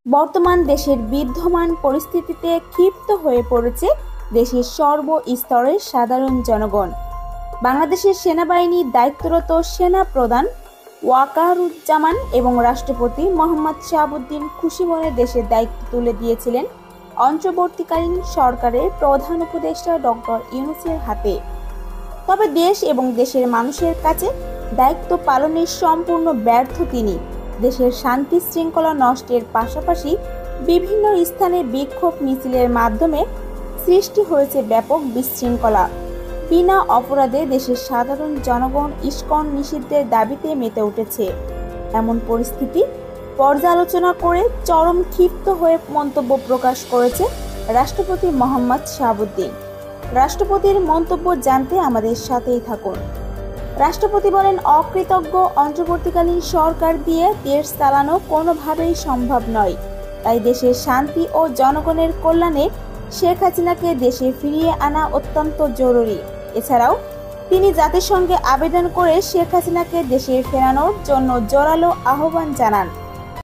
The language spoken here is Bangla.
বর্তমান দেশের বিদ্যমান পরিস্থিতিতে ক্ষিপ্ত হয়ে পড়েছে দেশের সর্বস্তরের সাধারণ জনগণ। বাংলাদেশের সেনাবাহিনীর দায়িত্বরত সেনা প্রধান ওয়াকারুজ্জামান এবং রাষ্ট্রপতি মোহাম্মদ শাহাবুদ্দিন খুশি মনে দেশের দায়িত্ব তুলে দিয়েছিলেন অন্তর্বর্তীকালীন সরকারের প্রধান উপদেষ্টা ডক্টর ইউনূসের হাতে। তবে দেশ এবং দেশের মানুষের কাছে দায়িত্ব পালনে সম্পূর্ণ ব্যর্থ তিনি। দেশের শান্তি শৃঙ্খলা নষ্টের পাশাপাশি বিভিন্ন স্থানে বিক্ষোভ মিছিলের মাধ্যমে সৃষ্টি হয়েছে ব্যাপক বিশৃঙ্খলা। বিনা অপরাধে দেশের সাধারণ জনগণ ইস্কন নিষিদ্ধের দাবিতে মেতে উঠেছে। এমন পরিস্থিতি পর্যালোচনা করে চরম ক্ষিপ্ত হয়ে মন্তব্য প্রকাশ করেছে রাষ্ট্রপতি মোহাম্মদ শাহাবুদ্দিন। রাষ্ট্রপতির মন্তব্য জানতে আমাদের সাথেই থাকুন। রাষ্ট্রপতি বলেন, অকৃতজ্ঞ অন্তর্বর্তীকালীন সরকার দিয়ে দেশ চালানো কোনোভাবেই সম্ভব নয়। তাই দেশের শান্তি ও জনগণের কল্যাণে শেখ হাসিনাকে দেশে ফিরিয়ে আনা অত্যন্ত জরুরি। এছাড়াও তিনি জাতিসংঘে আবেদন করে শেখ হাসিনাকে দেশে ফেরানোর জন্য জোরালো আহ্বান জানান।